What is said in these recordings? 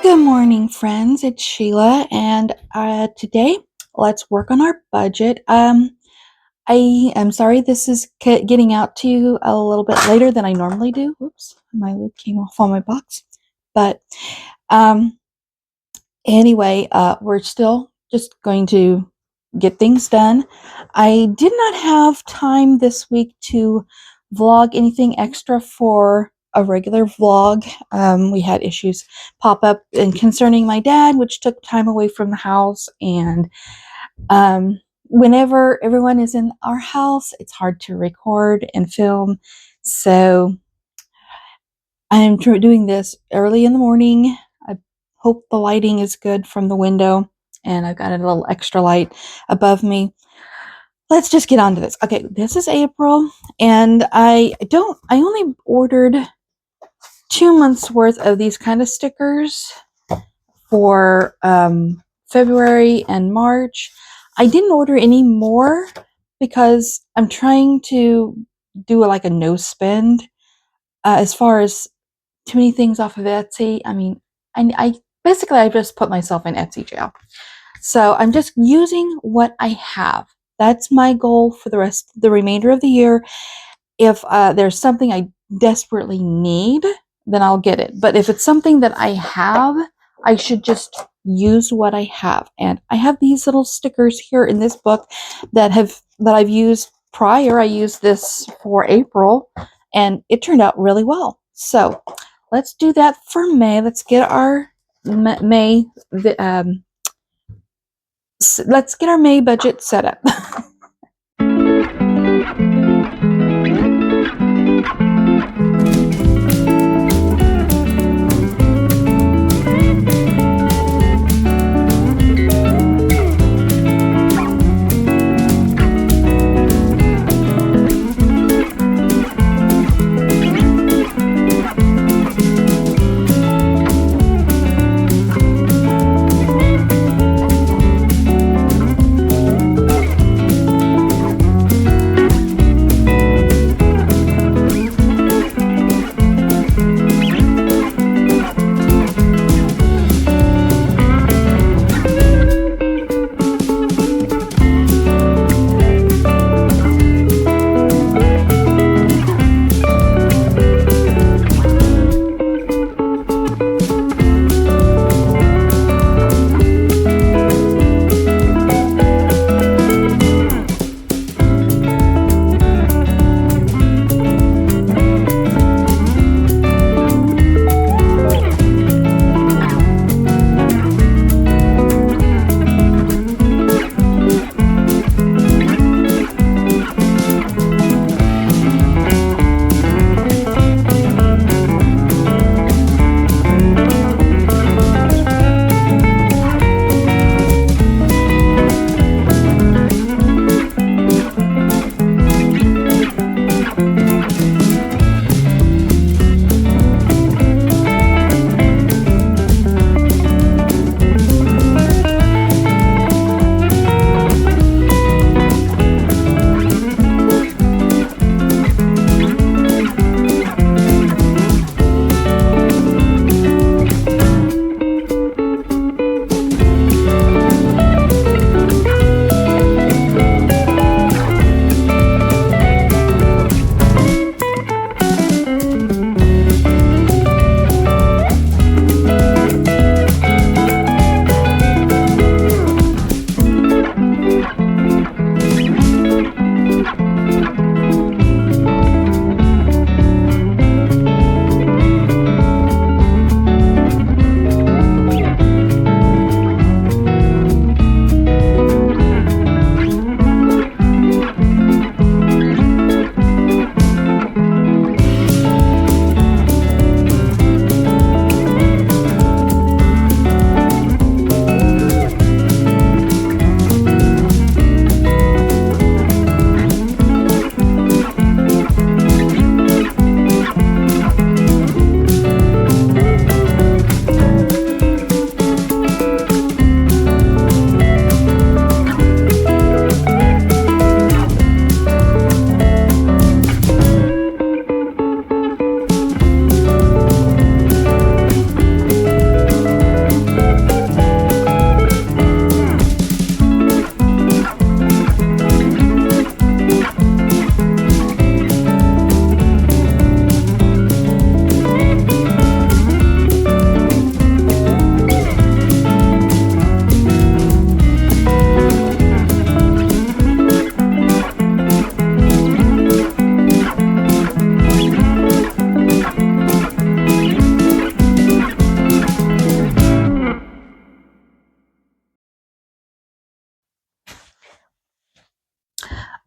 Good morning, friends. It's Sheila, and today let's work on our budget. I am sorry this is getting out to you a little bit later than I normally do. Whoops, my lid came off on my box. But um, anyway, we're still just going to get things done. I did not have time this week to vlog anything extra for a regular vlog. We had issues pop up and concerning my dad, which took time away from the house. And whenever everyone is in our house, it's hard to record and film. So I'm doing this early in the morning. I hope the lighting is good from the window, and I've got a little extra light above me. Let's just get on to this. Okay, this is April, and I only ordered 2 months worth of these kind of stickers for February and March. I didn't order any more because I'm trying to do like a no spend as far as too many things off of Etsy. I mean, I basically I just put myself in Etsy jail. So I'm just using what I have. That's my goal for the remainder of the year. If there's something I desperately need, then I'll get it. But if it's something that I have, I should just use what I have. And I have these little stickers here in this book that I've used prior. I used this for April, and it turned out really well. So let's do that for May. Let's get our May let's get our May budget set up.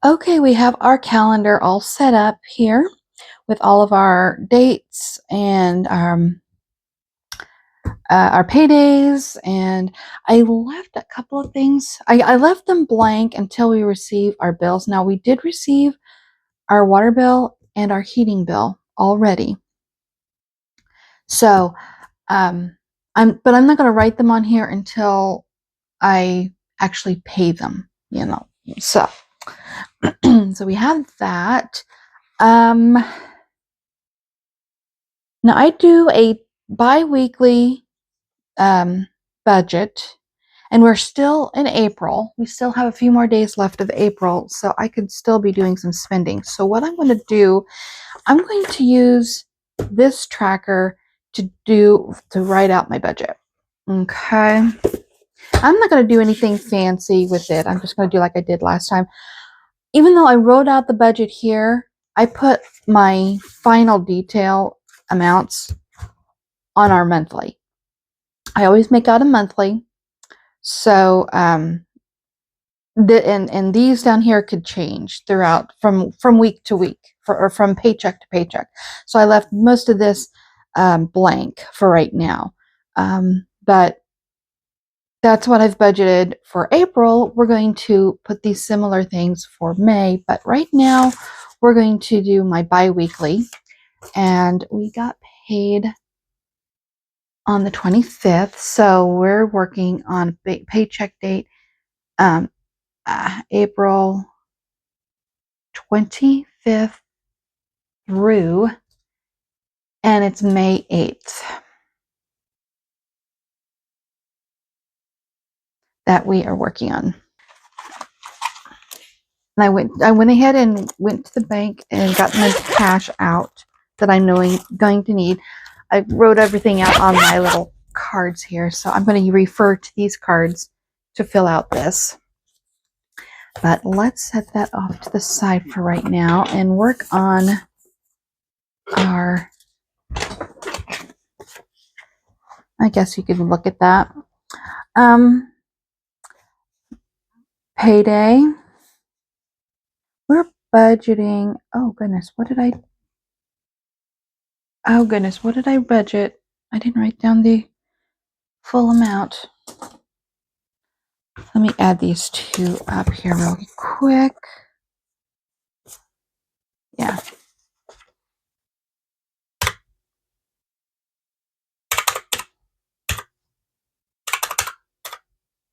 Okay, we have our calendar all set up here with all of our dates and our paydays. And I left a couple of things. I left them blank until we receive our bills. Now, we did receive our water bill and our heating bill already. So, but I'm not going to write them on here until I actually pay them, you know. So, so we have that. Now I do a bi-weekly budget, and we're still in April. We still have a few more days left of April, so I could still be doing some spending. So what I'm going to do, I'm going to use this tracker to write out my budget. Okay. I'm not going to do anything fancy with it. I'm just going to do like I did last time. Even though I wrote out the budget here, I put my final detail amounts on our monthly. I always make out a monthly. So, and these down here could change throughout from week to week or from paycheck to paycheck. So I left most of this blank for right now. But that's what I've budgeted for April. We're going to put these similar things for May, but right now we're going to do my bi-weekly, and we got paid on the 25th. So we're working on a paycheck date, April 25th through, and it's May 8th that we are working on. And I went ahead and went to the bank and got my cash out that I'm going to need. I wrote everything out on my little cards here, so I'm going to refer to these cards to fill out this. But let's set that off to the side for right now and work on our, I guess you can look at that. Payday. We're budgeting. Oh goodness, what did I budget? I didn't write down the full amount. Let me add these two up here real quick. Yeah.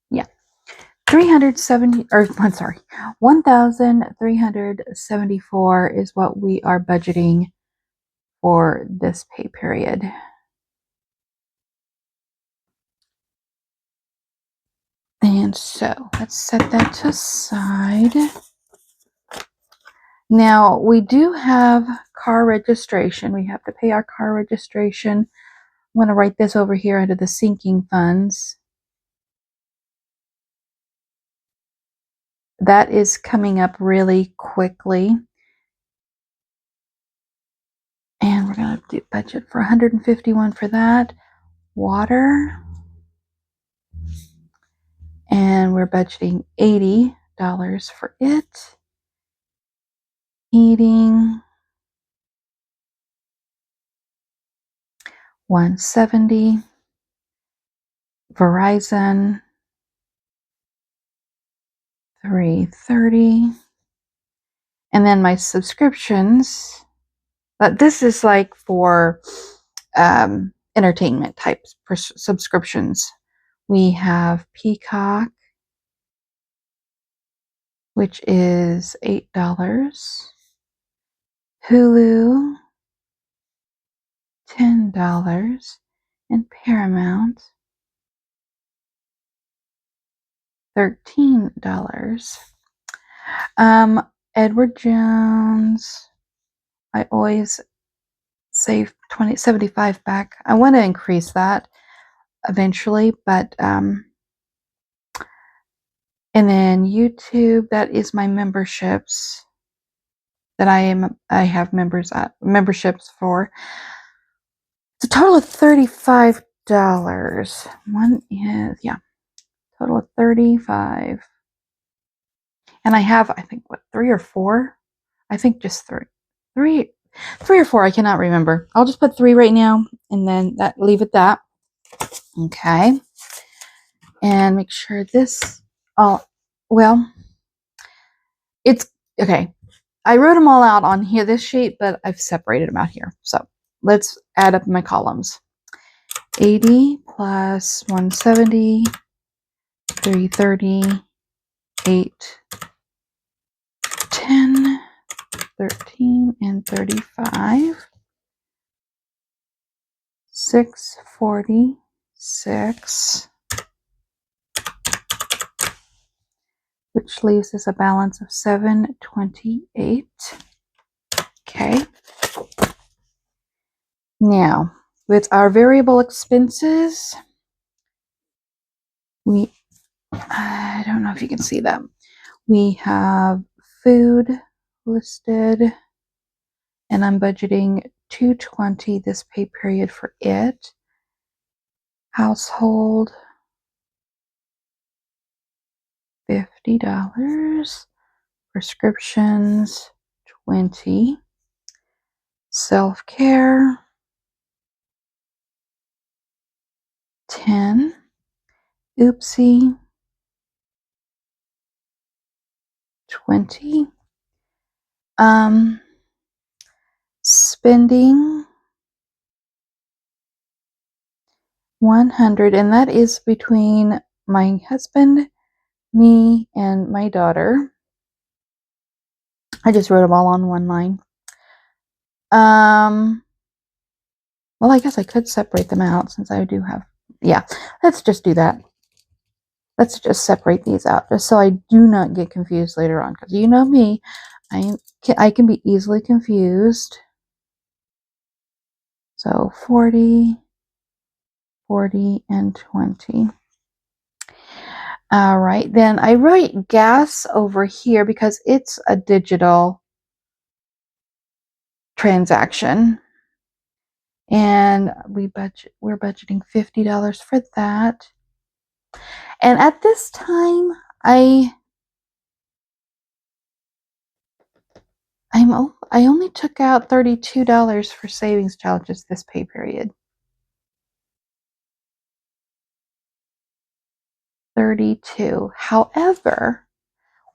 Yeah. 370, or I'm sorry, 1,374 is what we are budgeting for this pay period. And so let's set that to side. Now we do have car registration. We have to pay our car registration. I'm going to write this over here under the sinking funds. That is coming up really quickly. And we're going to do budget for 151 for that. Water. And we're budgeting $80 for it. Heating. 170. Verizon. 330. And then my subscriptions. But this is like for entertainment type subscriptions. We have Peacock, which is $8. Hulu, $10. And Paramount, $13. Edward Jones, I always save 75 back. I want to increase that eventually, but and then YouTube, that is my memberships that I have memberships for. It's a total of $35. One is, yeah, total of $35. And I have, I think, what, 3 or 4? I think just 3. 3 or 4, I cannot remember. I'll just put 3 right now and then leave it that. Okay. And make sure this, well, it's, okay. I wrote them all out on here, this sheet, but I've separated them out here. So let's add up my columns. 80 plus 170, 330, 8, 10, 13, and 35. 646, which leaves us a balance of 728. Okay. Now, with our variable expenses, I don't know if you can see them. We have food listed, and I'm budgeting $220 this pay period for it. Household, $50. Prescriptions, $20. Self-care, $10. Oopsie, $20. Spending, $100, and that is between my husband, me, and my daughter. I just wrote them all on one line. Well, I guess I could separate them out since I do have, yeah, let's just do that. Let's just separate these out just so I do not get confused later on, because you know me, I can be easily confused. So 40, 40, and 20. All right, then I write gas over here because it's a digital transaction. And we're budgeting $50 for that. And at this time, I only took out $32 for savings challenges this pay period. 32. However,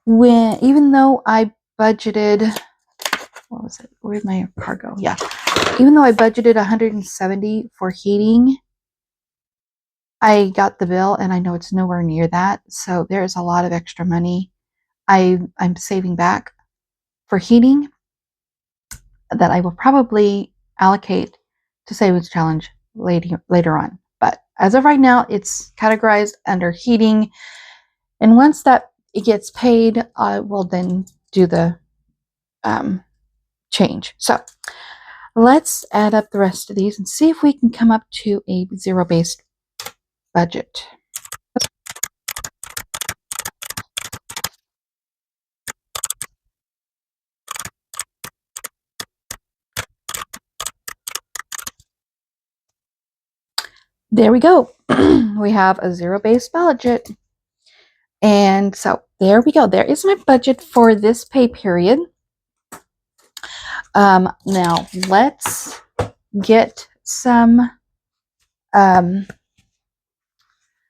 even though I budgeted, what was it? Where'd my car go? Yeah. Even though I budgeted $170 for heating, I got the bill and I know it's nowhere near that. So there's a lot of extra money I'm saving back for heating that I will probably allocate to savings challenge later on. But as of right now, it's categorized under heating. And once that it gets paid, I will then do the change. So let's add up the rest of these and see if we can come up to a zero-based budget. There we go. We have a zero-based budget. And so there we go. There is my budget for this pay period. Now let's get some,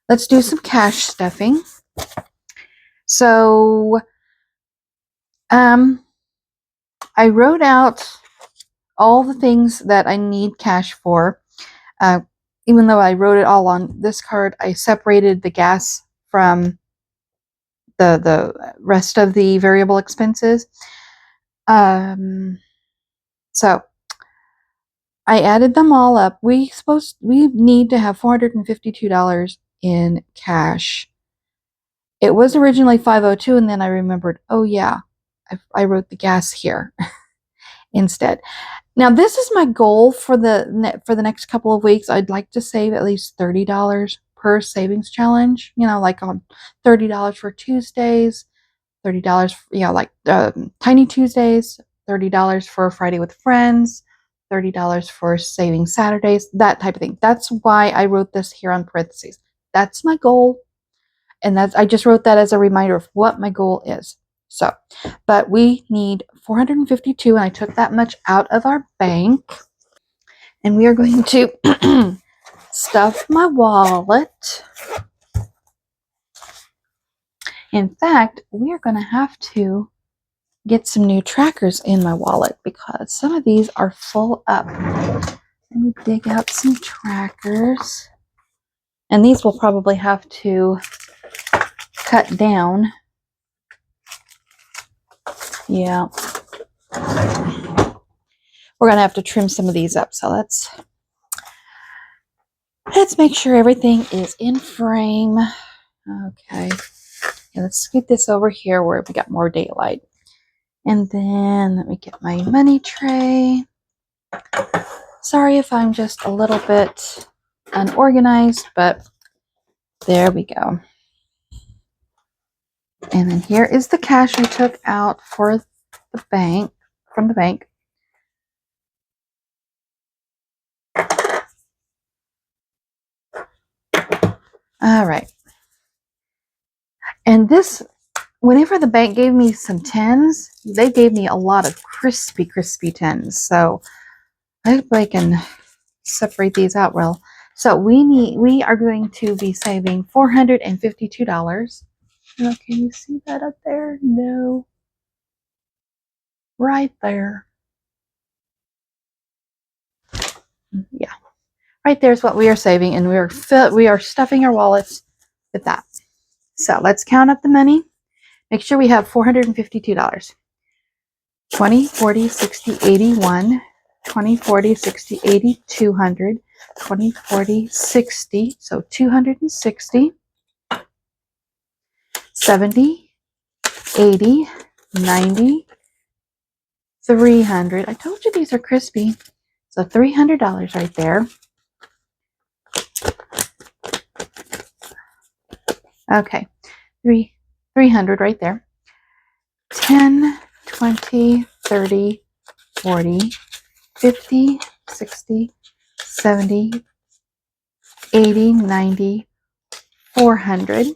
let's do some cash stuffing. So, I wrote out all the things that I need cash for. Even though I wrote it all on this card, I separated the gas from the rest of the variable expenses. So I added them all up. We need to have $452 in cash. It was originally $502, and then I remembered, oh yeah, I wrote the gas here instead. Now this is my goal for the next couple of weeks. I'd like to save at least $30 per savings challenge. You know, like on $30 for Tuesdays, $30, like Tiny Tuesdays, $30 for Friday with Friends, $30 for Saving Saturdays, that type of thing. That's why I wrote this here on parentheses. That's my goal. And I just wrote that as a reminder of what my goal is. So, but we need 452, and I took that much out of our bank. And we are going to stuff my wallet. In fact, we are going to have to get some new trackers in my wallet because some of these are full up. Let me dig out some trackers. And these will probably have to cut down. Yeah. We're going to have to trim some of these up. So let's make sure everything is in frame. Okay. Yeah, let's scoot this over here where we got more daylight. And then let me get my money tray. Sorry if I'm just a little bit unorganized, but there we go. And then here is the cash I took out for the bank, from the bank. All right. And this, whenever the bank gave me some 10s, they gave me a lot of crispy 10s. So I hope I can separate these out well. So we are going to be saving $452. Oh, can you see that up there? No. Right there. Yeah. Right there's what we are saving, and we are stuffing our wallets with that. So let's count up the money. Make sure we have $452. 20, 40, 60, 81, 20, 40, 60, 80, 200, 20, 40, 60, so 260, 70, 80, 90, 300. I told you these are crispy. So $300 right there. Okay, 300 right there. 10, 20, 30, 40, 50, 60, 70, 80, 90, 400.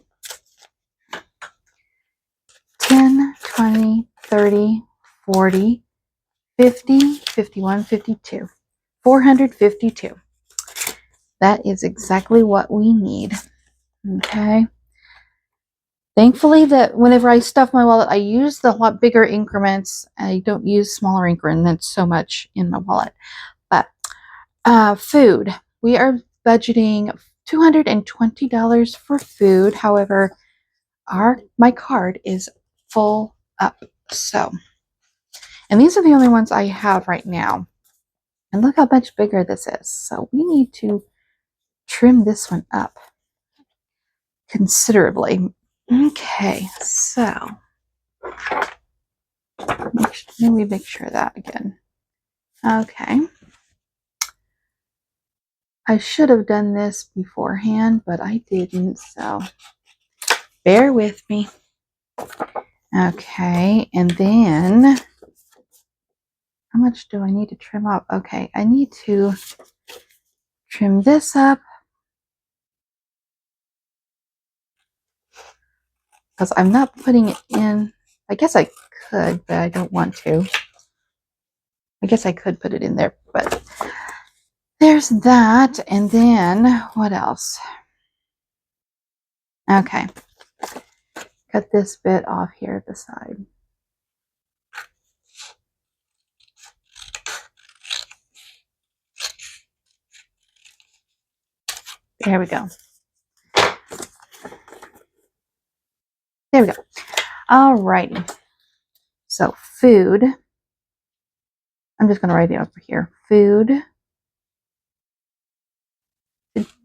10, 20, 30, 40, 50, 51, 52. 452. That is exactly what we need. Okay. Thankfully, that whenever I stuff my wallet, I use the lot bigger increments. I don't use smaller increments so much in my wallet. But food, we are budgeting $220 for food. However, my card is full up. So, and these are the only ones I have right now. And look how much bigger this is. So we need to trim this one up considerably. Okay, so let me make sure that again. Okay. I should have done this beforehand, but I didn't, so bear with me. Okay, and then how much do I need to trim up? Okay, I need to trim this up because I'm not putting it in. I guess I could, but I don't want to. I guess I could put it in there, but there's that. And then what else? Okay. Cut this bit off here at the side. There we go. There we go. All righty. So food. I'm just going to write it over here. Food.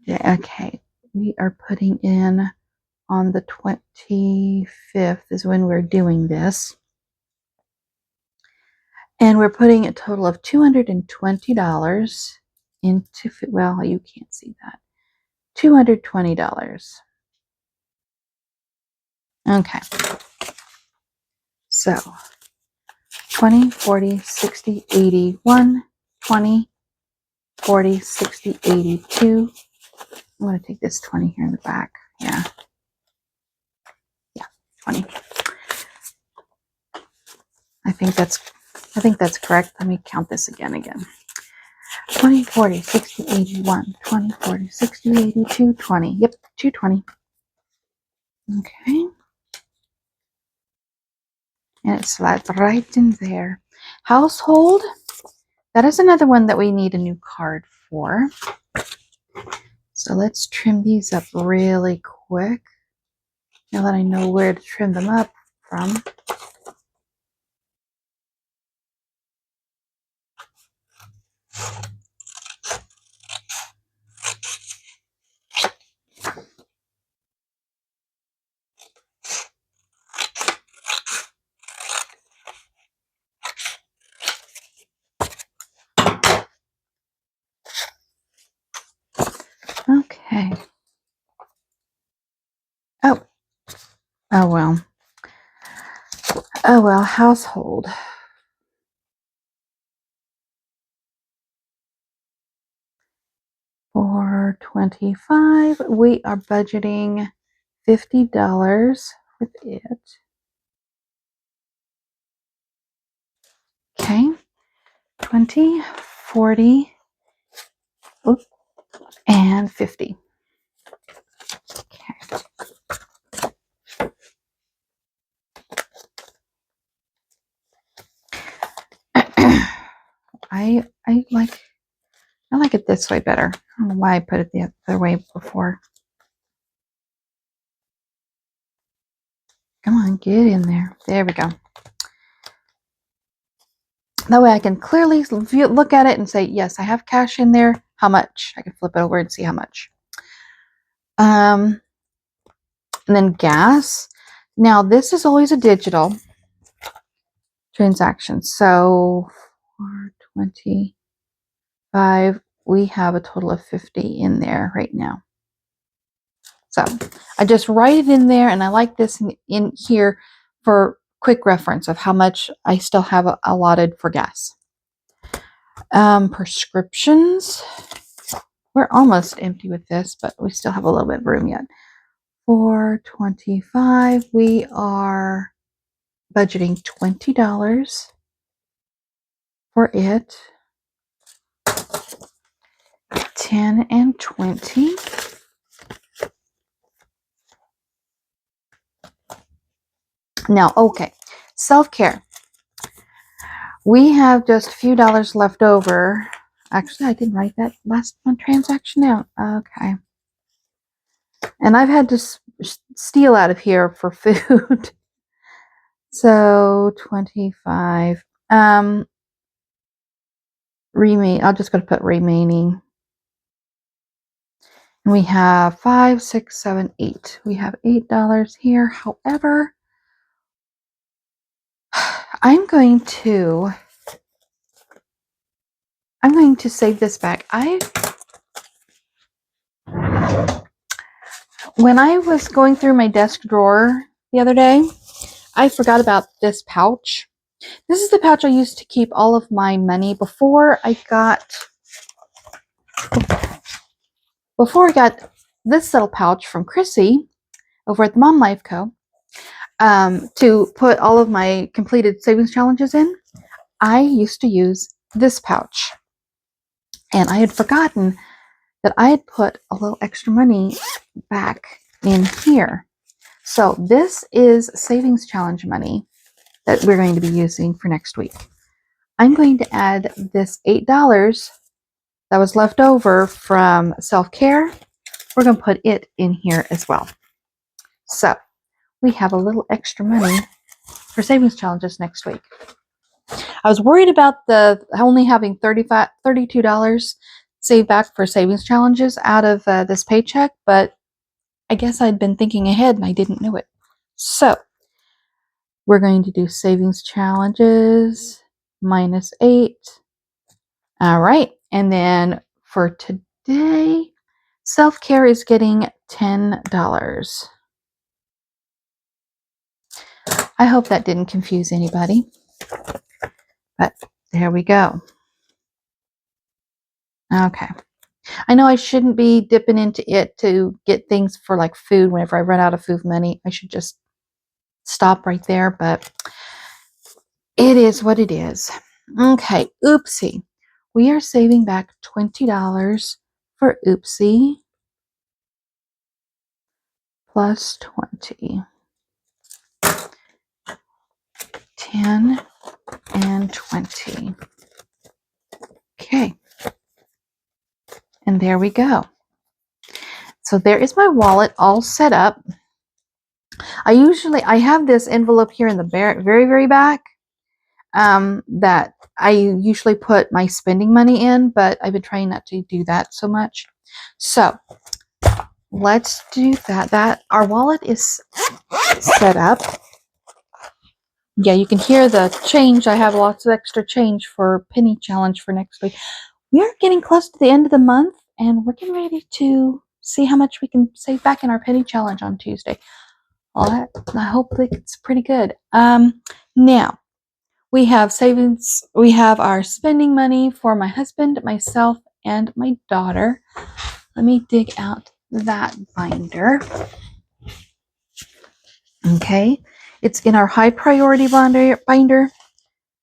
Okay. We are putting in on the 25th is when we're doing this. And we're putting a total of $220 into, well, you can't see that. $220. Okay. So 20, 40, 60, 81, 20, 40, 60, 82. I'm going to take this 20 here in the back. Yeah. Yeah, 20. I think that's correct. Let me count this again. 20, 40, 60, 81, 20, 40, 60, 80, 220. Yep, 220. Okay. And it slides right in there. Household. That is another one that we need a new card for. So let's trim these up really quick. Now that I know where to trim them up from. Okay. Oh. Oh well. Oh well, household. For 25, we are budgeting $50 with it. Okay. 20, 40, and 50. Okay. I like it this way better. I don't know why I put it the other way before. Come on, get in there. There we go. That way I can clearly look at it and say, yes, I have cash in there. How much? I can flip it over and see how much. And then gas. Now, this is always a digital transaction. So, 425, we have a total of 50 in there right now. So I just write it in there, and I like this in here for quick reference of how much I still have allotted for gas. Prescriptions. We're almost empty with this, but we still have a little bit of room yet. 425, we are budgeting $20 for it. 10 and 20. Now, okay, self-care. We have just a few dollars left over. Actually, I didn't write that last one transaction out. Okay. And I've had to steal out of here for food. So 25. I'll just go to put remaining. And we have 5, 6, 7, 8. We have $8 here. However, I'm going to save this back. When I was going through my desk drawer the other day, I forgot about this pouch. This is the pouch I used to keep all of my money before I got this little pouch from Chrissy over at the Mom Life Co. To put all of my completed savings challenges in. I used to use this pouch, and I had forgotten that I had put a little extra money back in here. So this is savings challenge money that we're going to be using for next week. I'm going to add this $8 that was left over from self-care. We're going to put it in here as well. So we have a little extra money for savings challenges next week. I was worried about the only having $32 saved back for savings challenges out of this paycheck, but I guess I'd been thinking ahead and I didn't know it. So we're going to do savings challenges minus 8. All right. And then for today, self-care is getting $10. I hope that didn't confuse anybody, but there we go. Okay. I know I shouldn't be dipping into it to get things for like food whenever I run out of food money. I should just stop right there, but It is what it is. Okay, oopsie. We are saving back $20 for oopsie plus 20. 10 and 20. Okay. And there we go. So there is my wallet all set up. I have this envelope here in the very, very back that I usually put my spending money in, but I've been trying not to do that so much. So let's do that. Our wallet is set up. Yeah, you can hear the change. I have lots of extra change for penny challenge for next week. We are getting close to the end of the month, and we're getting ready to see how much we can save back in our penny challenge on Tuesday. I hope it's pretty good. Now we have savings. We have our spending money for my husband, myself, and my daughter. Let me dig out that binder. Okay, it's in our high priority binder.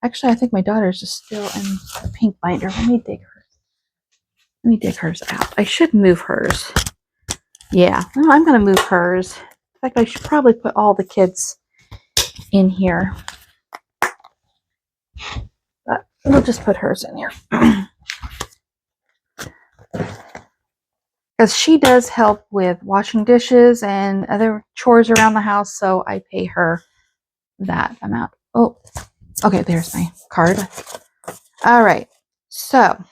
Actually, I think my daughter's is still in the pink binder. Let me dig hers out. I should move hers. Yeah, I'm going to move hers. In fact, I should probably put all the kids in here. But we'll just put hers in here. Because she does help with washing dishes and other chores around the house, so I pay her that amount. Oh, okay, there's my card. All right, so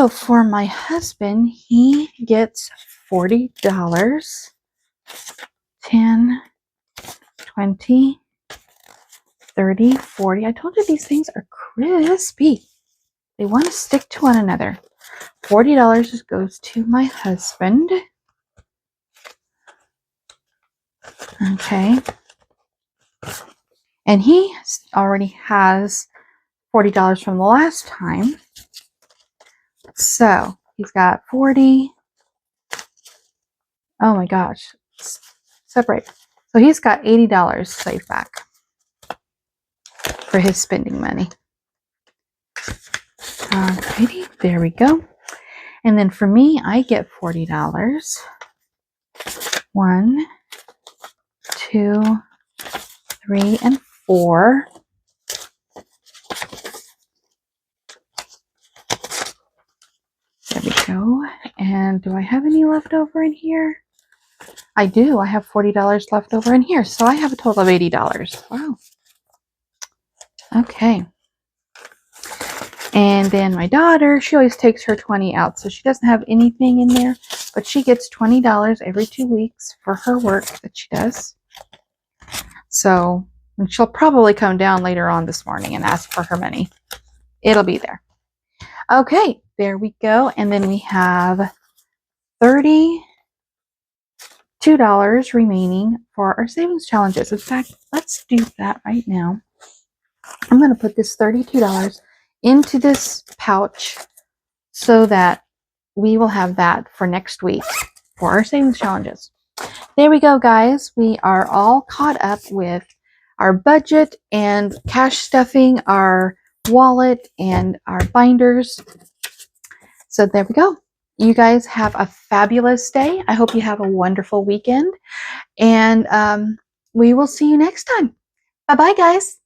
for my husband, he gets $40. 10, 20, 30, 40. I told you these things are crispy. They want to stick to one another. $40 just goes to my husband. Okay. And he already has $40 from the last time. So he's got 40. Oh my gosh. Separate. So he's got $80 saved back for his spending money. Alrighty, there we go. And then for me, I get $40. 1, 2, 3, and 4. There we go. And do I have any left over in here? I do. I have $40 left over in here. So I have a total of $80. Wow. Okay. And then my daughter, she always takes her 20 out. So she doesn't have anything in there. But she gets $20 every 2 weeks for her work that she does. So and she'll probably come down later on this morning and ask for her money. It'll be there. Okay, there we go. And then we have $32 remaining for our savings challenges. In fact, let's do that right now. I'm going to put this $32 into this pouch so that we will have that for next week for our savings challenges. There we go, guys. We are all caught up with our budget and cash stuffing, our wallet, and our binders. So there we go. You guys have a fabulous day. I hope you have a wonderful weekend. And we will see you next time. Bye-bye, guys.